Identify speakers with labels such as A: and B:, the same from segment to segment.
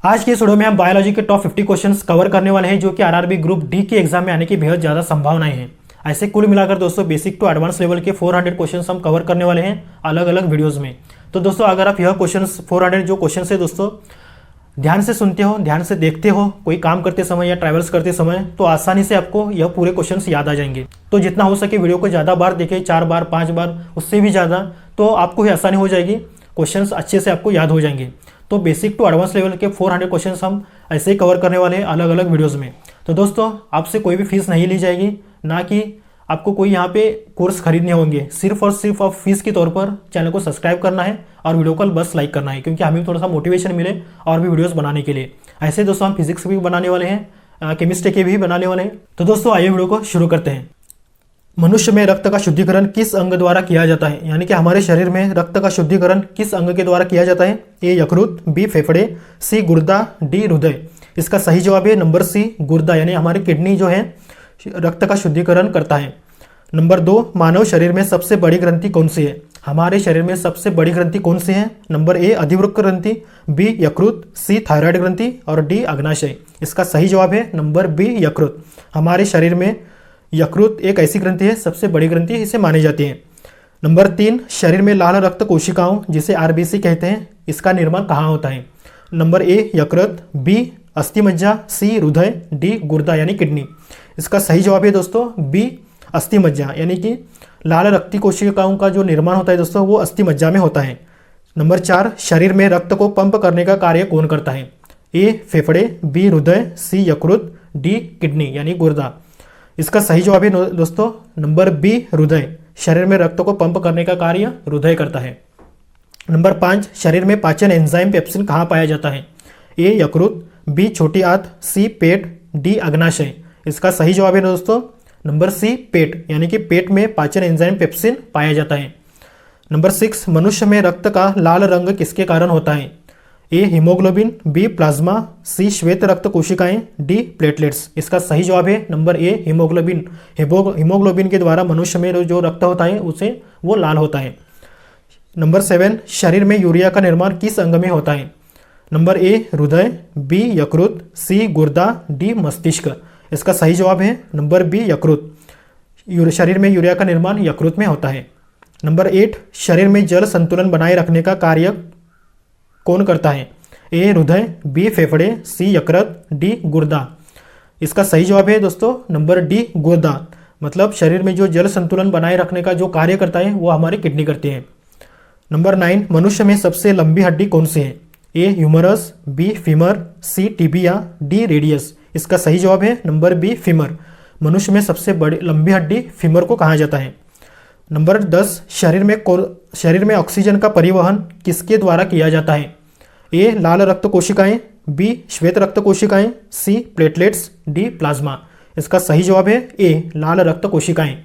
A: आज की इस वीडियो में हम बायोलॉजी के टॉप 50 क्वेश्चंस कवर करने वाले हैं जो कि आरआरबी ग्रुप डी के एग्जाम में आने की बेहद ज़्यादा संभावनाएं हैं। ऐसे कुल मिलाकर दोस्तों बेसिक टू एडवांस लेवल के 400 क्वेश्चंस हम कवर करने वाले हैं अलग अलग वीडियोज़ में। तो दोस्तों अगर आप यह क्वेश्चंस 400 जो क्वेश्चन है दोस्तों ध्यान से सुनते हो, ध्यान से देखते हो कोई काम करते समय या ट्रैवल्स करते समय, तो आसानी से आपको यह पूरे क्वेश्चंस याद आ जाएंगे। तो जितना हो सके वीडियो को ज़्यादा बार देखें, 4 बार 5 बार, उससे भी ज़्यादा, तो आपको ही आसानी हो जाएगी, क्वेश्चंस अच्छे से आपको याद हो जाएंगे। तो बेसिक टू एडवांस लेवल के 400 क्वेश्चंस हम ऐसे ही कवर करने वाले हैं अलग अलग वीडियोज़ में। तो दोस्तों आपसे कोई भी फीस नहीं ली जाएगी, ना कि आपको कोई यहाँ पे कोर्स खरीदने होंगे। सिर्फ और सिर्फ आप फीस के तौर पर चैनल को सब्सक्राइब करना है और वीडियो को बस लाइक करना है, क्योंकि हमें थोड़ा सा मोटिवेशन मिले और भी वीडियोस बनाने के लिए। ऐसे दोस्तों हम फिजिक्स भी बनाने वाले हैं, केमिस्ट्री के भी बनाने वाले हैं। तो दोस्तों आइए वीडियो को शुरू करते हैं। मनुष्य में रक्त का शुद्धिकरण किस अंग द्वारा किया जाता है? यानी कि हमारे शरीर में रक्त का शुद्धिकरण किस अंग के द्वारा किया जाता है? ए यकृत, बी फेफड़े, सी गुर्दा, डी हृदय। इसका सही जवाब है नंबर सी गुर्दा, यानी हमारी किडनी जो है रक्त का शुद्धिकरण करता है। नंबर 2, मानव शरीर में सबसे बड़ी ग्रंथि कौन सी है? हमारे शरीर में सबसे बड़ी ग्रंथि कौन सी है? नंबर ए अधिवृक्क ग्रंथि, बी यकृत, सी थायराइड ग्रंथि और डी अग्नाशय। इसका सही जवाब है नंबर बी यकृत। हमारे शरीर में यकृत एक ऐसी ग्रंथि है, सबसे बड़ी ग्रंथि इसे मानी जाती है। नंबर 3, शरीर में लाल रक्त कोशिकाओं जिसे आरबीसी कहते हैं, इसका निर्माण कहाँ होता है? नंबर ए यकृत, बी अस्थिमज्जा, सी हृदय, डी गुर्दा यानी किडनी। इसका सही जवाब है दोस्तों बी अस्थिमज्जा, यानी कि लाल रक्त कोशिकाओं का जो निर्माण होता है दोस्तों वो अस्थिमज्जा में होता है। नंबर 4, शरीर में रक्त को पंप करने का कार्य कौन करता है? ए फेफड़े, बी हृदय, सी यकृत, डी किडनी यानी गुर्दा। इसका सही जवाब है दोस्तों नंबर बी हृदय। शरीर में रक्त को पंप करने का कार्य हृदय करता है। नंबर 5, शरीर में पाचन एंजाइम पेप्सिन कहाँ पाया जाता है? ए यकृत, बी छोटी आंत, सी पेट, डी अग्नाशय। इसका सही जवाब है दोस्तों नंबर सी पेट, यानी कि पेट में पाचन एंजाइम पेप्सिन पाया जाता है। नंबर 6, मनुष्य में रक्त का लाल रंग किसके कारण होता है? ए हीमोग्लोबिन, बी प्लाज्मा, सी श्वेत रक्त कोशिकाएं, डी प्लेटलेट्स। इसका सही जवाब है नंबर ए हीमोग्लोबिन। हीमोग्लोबिन के द्वारा मनुष्य में जो रक्त होता है उसे वो लाल होता है। नंबर 7, शरीर में यूरिया का निर्माण किस अंग में होता है? नंबर ए हृदय, बी यकृत, सी गुर्दा, डी मस्तिष्क। इसका सही जवाब है नंबर बी यकृत। शरीर में यूरिया का निर्माण यकृत में होता है। नंबर 8, शरीर में जल संतुलन बनाए रखने का कार्य कौन करता है? ए हृदय, बी फेफड़े, सी यकृत, डी गुर्दा। इसका सही जवाब है दोस्तों नंबर डी गुर्दा। मतलब शरीर में जो जल संतुलन बनाए रखने का जो कार्य करता है वो हमारी किडनी करती है। नंबर 9, मनुष्य में सबसे लंबी हड्डी कौन सी है? ए ह्यूमरस, बी फीमर, सी टिबिया, डी रेडियस। इसका सही जवाब है नंबर बी फीमर। मनुष्य में सबसे बड़ी लंबी हड्डी फीमर को कहा जाता है। नंबर 10, शरीर में ऑक्सीजन का परिवहन किसके द्वारा किया जाता है? ए लाल रक्त कोशिकाएं, बी श्वेत रक्त कोशिकाएं, सी प्लेटलेट्स, डी प्लाज्मा। इसका सही जवाब है ए लाल रक्त कोशिकाएं।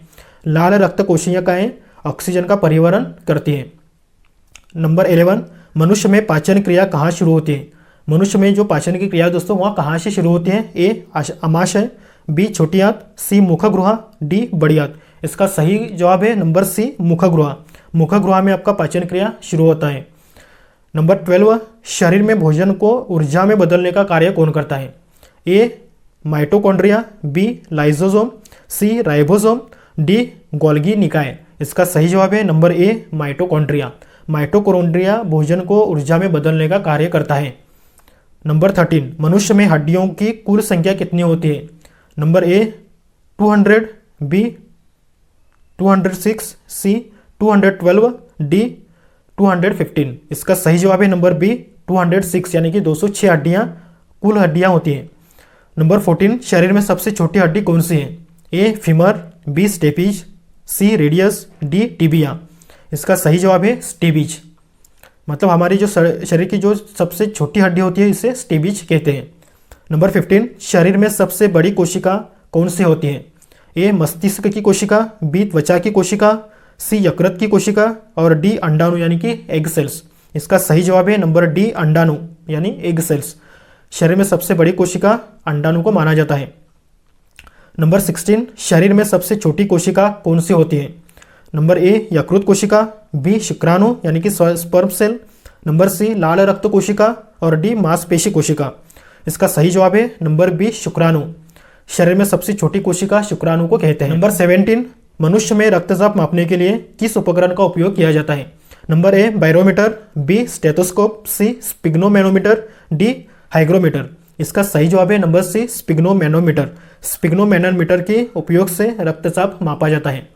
A: लाल रक्त कोशिकाएं ऑक्सीजन का परिवहन करती हैं। नंबर 11, मनुष्य में पाचन क्रिया कहाँ शुरू होती है? मनुष्य में जो पाचन की क्रिया दोस्तों वहाँ कहाँ से शुरू होती है? ए अमाशय, बी छोटी आंत, सी मुखगृह, डी बड़ी आंत। इसका सही जवाब है नंबर सी मुखगृह। मुखगृह में आपका पाचन क्रिया शुरू होता है। नंबर 12, शरीर में भोजन को ऊर्जा में बदलने का कार्य कौन करता है? ए माइटोकॉन्ड्रिया, बी लाइसोसोम, सी राइबोसोम, डी गोल्गी निकाय। इसका सही जवाब है नंबर ए माइटोकॉन्ड्रिया। माइटोकॉन्ड्रिया भोजन को ऊर्जा में बदलने का कार्य करता है। नंबर 13, मनुष्य में हड्डियों की कुल संख्या कितनी होती है? Number A 200, B 206, C 212, D 215। इसका सही जवाब है नंबर बी 206, यानी कि 206 हड्डियाँ कुल हड्डियाँ होती हैं। नंबर 14, शरीर में सबसे छोटी हड्डी कौन सी है? A femur, B stapes, C radius, D tibia. इसका सही जवाब है स्टेबिज। मतलब हमारी जो शरीर की जो सबसे छोटी हड्डी होती है इसे स्टेबिज कहते हैं। नंबर 15, शरीर में सबसे बड़ी कोशिका कौन सी होती है? ए मस्तिष्क की कोशिका, बी त्वचा की कोशिका, सी यकृत की कोशिका और डी अंडाणु यानी कि एग सेल्स। इसका सही जवाब है नंबर डी अंडाणु यानी एग सेल्स। शरीर में सबसे बड़ी कोशिका अंडाणु को माना जाता है। नंबर 16, शरीर में सबसे छोटी कोशिका कौन सी होती है? नंबर ए यकृत कोशिका, बी शुक्राणु यानी कि स्पर्म सेल, नंबर सी लाल रक्त कोशिका और डी मांसपेशी कोशिका। इसका सही जवाब है नंबर बी शुक्राणु। शरीर में सबसे छोटी कोशिका शुक्राणु को कहते हैं। नंबर 17, मनुष्य में रक्तचाप मापने के लिए किस उपकरण का उपयोग किया जाता है? Number A barometer, B stethoscope, C sphygmomanometer, D hygrometer. इसका सही जवाब है नंबर सी स्पिग्नोमैनोमीटर। स्पिग्नोमैनोमीटर के उपयोग से रक्तचाप मापा जाता है।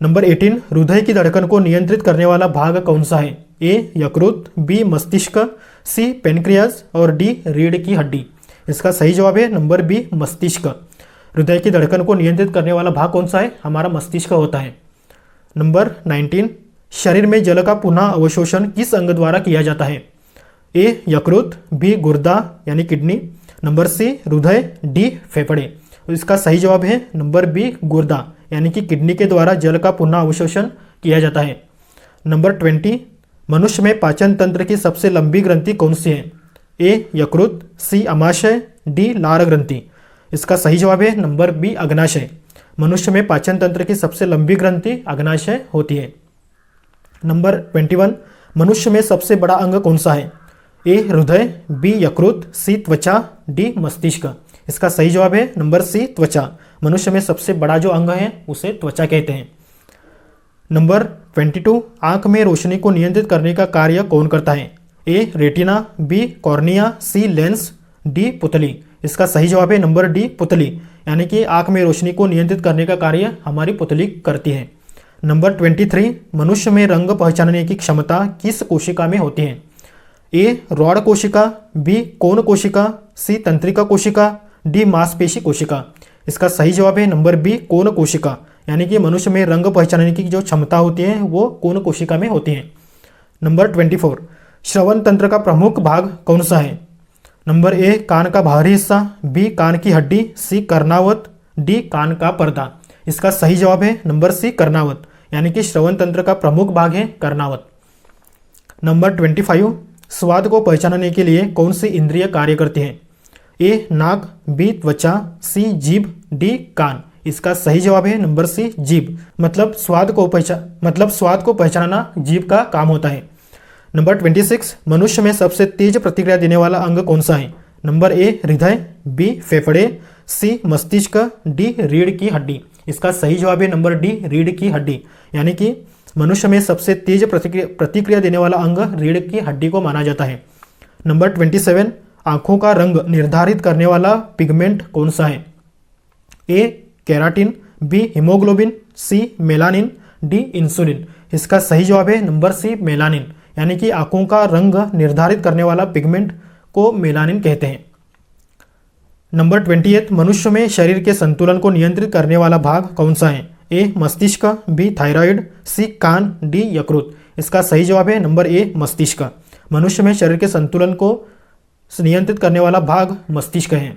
A: नंबर 18, हृदय की धड़कन को नियंत्रित करने वाला भाग कौन सा है? ए यकृत, बी मस्तिष्क, सी पेनक्रियाज और डी रीढ़ की हड्डी। इसका सही जवाब है नंबर बी मस्तिष्क। हृदय की धड़कन को नियंत्रित करने वाला भाग कौन सा है? हमारा मस्तिष्क होता है। नंबर 19, शरीर में जल का पुनः अवशोषण किस अंग द्वारा किया जाता है? ए यकृत, बी गुर्दा यानी किडनी, नंबर सी हृदय, डी फेफड़े। इसका सही जवाब है नंबर बी गुर्दा यानी कि किडनी के द्वारा जल का पुनः अवशोषण किया जाता है। नंबर 20, मनुष्य में पाचन तंत्र की सबसे लंबी ग्रंथि कौन सी है? ए यकृत, सी अमाशय, डी लार ग्रंथि। इसका सही जवाब है नंबर बी अग्नाशय। मनुष्य में पाचन तंत्र की सबसे लंबी ग्रंथि अग्नाशय होती है। नंबर 21, मनुष्य में सबसे बड़ा अंग कौन सा है? ए हृदय, बी यकृत, सी त्वचा, डी मस्तिष्क। इसका सही जवाब है नंबर सी त्वचा। मनुष्य में सबसे बड़ा जो अंग है उसे त्वचा कहते हैं। नंबर 22, आंख में रोशनी को नियंत्रित करने का कार्य कौन करता है? ए रेटिना, बी कॉर्निया, सी लेंस, डी पुतली। इसका सही जवाब है नंबर डी पुतली यानी कि आंख में रोशनी को नियंत्रित करने का कार्य हमारी पुतली करती है। नंबर 23, मनुष्य में रंग पहचानने की क्षमता किस कोशिका में होती है? ए रॉड कोशिका, बी कोन कोशिका, सी तंत्रिका कोशिका, डी मांसपेशी कोशिका। इसका सही जवाब है नंबर बी कोन कोशिका यानी कि मनुष्य में रंग पहचानने की जो क्षमता होती है वो कोन कोशिका में होती है। नंबर 24, श्रवण तंत्र का प्रमुख भाग कौन सा है? नंबर ए कान का बाहरी हिस्सा, बी कान की हड्डी, सी कर्णावत, डी कान का पर्दा। इसका सही जवाब है नंबर सी कर्णावत यानी कि श्रवण तंत्र का प्रमुख भाग है कर्णावत। नंबर 25, स्वाद को पहचानने के लिए कौन सी इंद्रिय कार्य करती है? ए नाक, बी त्वचा, सी जीभ, डी कान। इसका सही जवाब है नंबर सी जीभ। मतलब स्वाद को पहचानना जीभ का काम होता है। नंबर 26, मनुष्य में सबसे तेज प्रतिक्रिया देने वाला अंग कौन सा है? नंबर ए हृदय, बी फेफड़े, सी मस्तिष्क, डी रीढ़ की हड्डी। इसका सही जवाब है नंबर डी रीढ़ की हड्डी यानी कि मनुष्य में सबसे तेज प्रतिक्रिया देने वाला अंग रीढ़ की हड्डी को माना जाता है। नंबर 27, आंखों का रंग निर्धारित करने वाला पिगमेंट कौन सा है? ए केराटिन, बी हीमोग्लोबिन, सी मेलानिन, डी इंसुलिन। इसका सही जवाब है नंबर सी मेलानिन यानी कि आंखों का रंग निर्धारित करने वाला पिगमेंट को मेलानिन कहते हैं। नंबर 28, मनुष्य में शरीर के संतुलन को नियंत्रित करने वाला भाग कौन सा है? ए मस्तिष्क, बी थायराइड, सी कान, डी यकृत। इसका सही जवाब है नंबर ए मस्तिष्क। मनुष्य में शरीर के संतुलन को नियंत्रित करने वाला भाग मस्तिष्क है।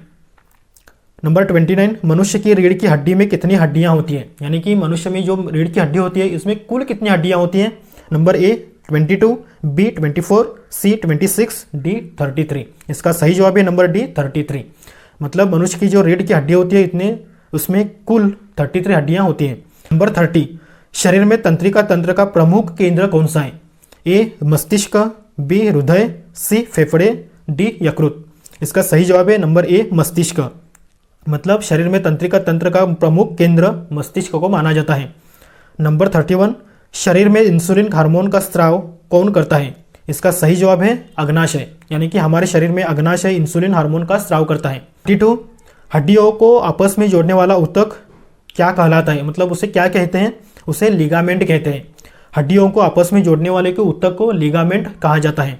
A: नंबर 29, मनुष्य की रीढ़ की हड्डी में कितनी हड्डियां होती हैं? यानी कि मनुष्य में जो रीढ़ की हड्डी होती है इसमें कुल कितनी हड्डियां होती हैं? Number A 22, B 24, C 26, D 33। इसका सही जवाब है नंबर डी 33। मतलब मनुष्य की जो रीढ़ की हड्डी होती है उसमें कुल 33 हड्डियां होती हैं। नंबर 30, शरीर में तंत्रिका तंत्र का प्रमुख केंद्र कौन सा है? ए मस्तिष्क, बी हृदय, सी फेफड़े, डी यकृत। इसका सही जवाब है नंबर ए मस्तिष्क। मतलब शरीर में तंत्रिका तंत्र का प्रमुख केंद्र मस्तिष्क को माना जाता है। नंबर 31, शरीर में इंसुलिन हार्मोन का स्राव कौन करता है? इसका सही जवाब है अग्नाशय यानी कि हमारे शरीर में अग्नाशय इंसुलिन हार्मोन का स्राव करता है। 32, हड्डियों को आपस में जोड़ने वाला ऊतक क्या कहलाता है? मतलब उसे क्या कहते हैं? उसे लिगामेंट कहते हैं। हड्डियों को आपस में जोड़ने वाले के ऊतक को लिगामेंट कहा जाता है।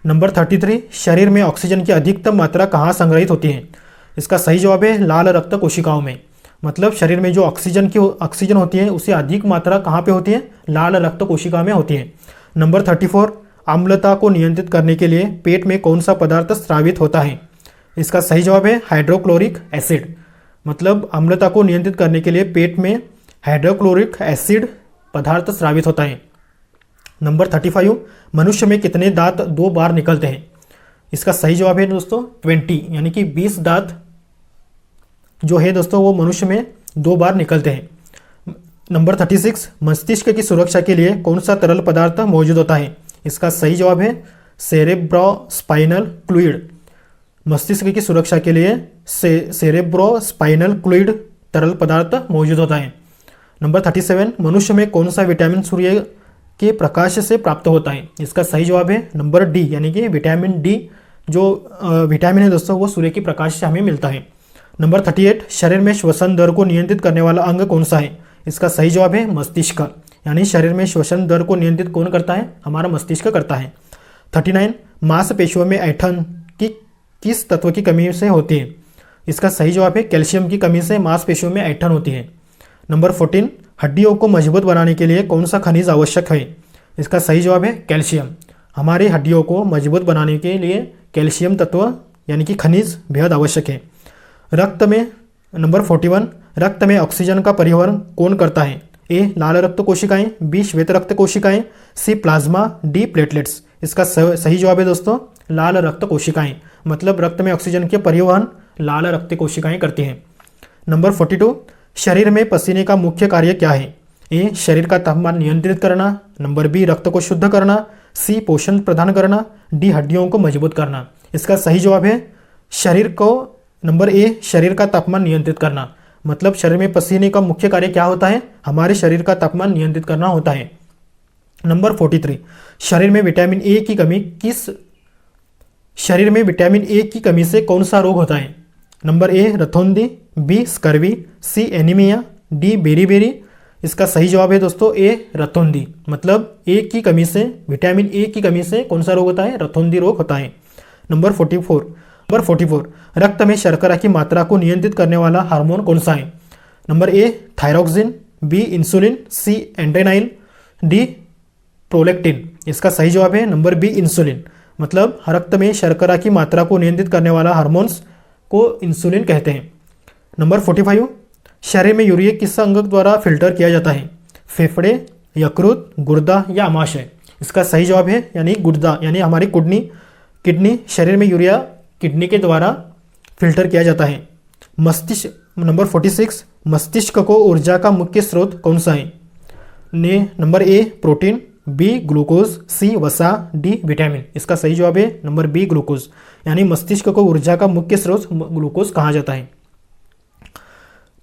A: नंबर 33, शरीर में ऑक्सीजन की अधिकतम मात्रा कहाँ संग्रहित होती है? इसका सही जवाब है लाल रक्त कोशिकाओं में। मतलब शरीर में जो ऑक्सीजन होती है उसे अधिक मात्रा कहाँ पे होती है? लाल रक्त कोशिका में होती है। नंबर 34, अम्लता को नियंत्रित करने के लिए पेट में कौन सा पदार्थ स्रावित होता है? इसका सही जवाब है हाइड्रोक्लोरिक एसिड। मतलब अम्लता को नियंत्रित करने के लिए पेट में हाइड्रोक्लोरिक एसिड पदार्थ स्रावित होता है। नंबर 35, मनुष्य में कितने दांत 2 बार निकलते हैं? इसका सही जवाब है दोस्तों 20 यानी कि 20 दांत जो है दोस्तों वो मनुष्य में 2 बार निकलते हैं। नंबर 36, मस्तिष्क की सुरक्षा के लिए कौन सा तरल पदार्थ मौजूद होता है? इसका सही जवाब है सेरेब्रोस्पाइनल फ्लूइड, मस्तिष्क की सुरक्षा के लिए सेरेब्रोस्पाइनल फ्लूइड तरल पदार्थ मौजूद होता है। नंबर 37, मनुष्य में कौन सा विटामिन सूर्य के प्रकाश से प्राप्त होता है? इसका सही जवाब है नंबर डी, यानी कि विटामिन डी जो विटामिन है दोस्तों वो सूर्य के प्रकाश से हमें मिलता है। नंबर 38, शरीर में श्वसन दर को नियंत्रित करने वाला अंग कौन सा है? इसका सही जवाब है मस्तिष्क, यानी शरीर में श्वसन दर को नियंत्रित कौन करता है? हमारा मस्तिष्क करता है। 39, मांसपेशियों में ऐंठन की किस तत्व की कमी से होती है? इसका सही जवाब है कैल्शियम की कमी से मांसपेशियों में ऐंठन होती है। नंबर 14, हड्डियों को मजबूत बनाने के लिए कौन सा खनिज आवश्यक है? इसका सही जवाब है कैल्शियम। हमारी हड्डियों को मजबूत बनाने के लिए कैल्शियम तत्व यानी कि खनिज बेहद आवश्यक है। रक्त में नंबर 41, रक्त में ऑक्सीजन का परिवहन कौन करता है? ए लाल रक्त कोशिकाएं, बी श्वेत रक्त कोशिकाएं, सी प्लाज्मा, डी प्लेटलेट्स। इसका सही जवाब है दोस्तों लाल रक्त कोशिकाएं, मतलब रक्त में ऑक्सीजन के परिवहन लाल रक्त कोशिकाएं करती हैं। नंबर 42, शरीर में पसीने का मुख्य कार्य क्या है? ए शरीर का तापमान नियंत्रित करना, नंबर बी रक्त को शुद्ध करना, सी पोषण प्रदान करना, डी हड्डियों को मजबूत करना। इसका सही जवाब है शरीर को नंबर ए शरीर का तापमान नियंत्रित करना, मतलब शरीर में पसीने का मुख्य कार्य क्या होता है? हमारे शरीर का तापमान नियंत्रित करना होता है। नंबर 43, शरीर में विटामिन ए की कमी से कौन सा रोग होता है? नंबर ए रतौंधी, B scurvy, C anaemia, D beriberi. इसका सही जवाब है दोस्तों ए रतौंधी, मतलब ए की कमी से विटामिन ए की कमी से कौन सा रोग होता है? रतौंधी रोग होता है। नंबर 44, रक्त में शर्करा की मात्रा को नियंत्रित करने वाला हार्मोन कौन सा है? Number A thyroxine, B insulin, C adrenaline, D prolactin. इसका सही जवाब है नंबर बी इंसुलिन, मतलब रक्त में शर्करा की मात्रा को नियंत्रित करने वाला हार्मोन्स को इंसुलिन कहते हैं। नंबर 45, शरीर में यूरिया किस अंग द्वारा फिल्टर किया जाता है? फेफड़े, यकृत, गुर्दा या आमाशय। इसका सही जवाब है यानी गुर्दा, यानी हमारी किडनी शरीर में यूरिया किडनी के द्वारा फिल्टर किया जाता है। नंबर 46, मस्तिष्क को ऊर्जा का मुख्य स्रोत कौन सा है? Number A protein, B glucose, C वसा, डी विटामिन। इसका सही जवाब है नंबर बी ग्लूकोज, यानी मस्तिष्क को ऊर्जा का मुख्य स्रोत ग्लूकोज कहा जाता है।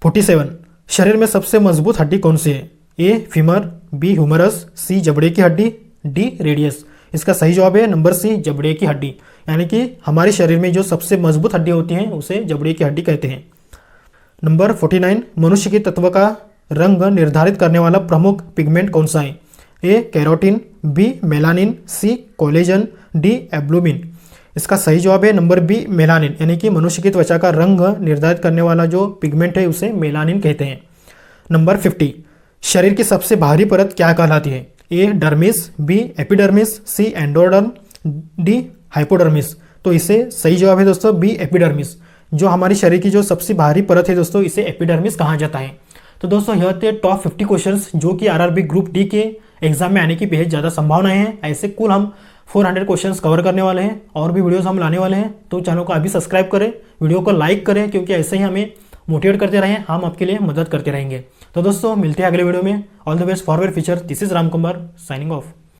A: 47, शरीर में सबसे मजबूत हड्डी कौन सी है? ए फीमर, बी ह्यूमरस, सी जबड़े की हड्डी, डी रेडियस। इसका सही जवाब है नंबर सी जबड़े की हड्डी, यानी कि हमारे शरीर में जो सबसे मजबूत हड्डी होती है उसे जबड़े की हड्डी कहते हैं। नंबर 49, मनुष्य के तत्व का रंग निर्धारित करने वाला प्रमुख पिगमेंट कौन सा है? A carotene, B melanin, C collagen, D एब्लुमिन। इसका सही जवाब है नंबर बी मेलानिन, यानी कि मनुष्य की त्वचा का रंग निर्धारित करने वाला जो पिगमेंट है उसे मेलानिन कहते हैं। नंबर 50, शरीर की सबसे बाहरी परत क्या कहलाती है? ए डर्मिस, बी एपिडर्मिस, सी एंडोडर्म, डी हाइपोडर्मिस। तो इसे सही जवाब है दोस्तों बी एपिडर्मिस, जो हमारी शरीर की जो सबसे बाहरी परत है दोस्तों इसे एपिडर्मिस कहा जाता है। तो दोस्तों यह थे टॉप 50 क्वेश्चंस जो कि आरआरबी ग्रुप डी के एग्जाम में आने की बेहद ज़्यादा संभावनाएं हैं। ऐसे कुल हम 400 क्वेश्चंस कवर करने वाले हैं और भी वीडियोस हम लाने वाले हैं। तो चैनल को अभी सब्सक्राइब करें, वीडियो को लाइक करें, क्योंकि ऐसे ही हमें मोटिवेट करते रहें, हम आपके लिए मदद करते रहेंगे। तो दोस्तों मिलते हैं अगले वीडियो में। All the best for your future. This is Ram Kumar signing off.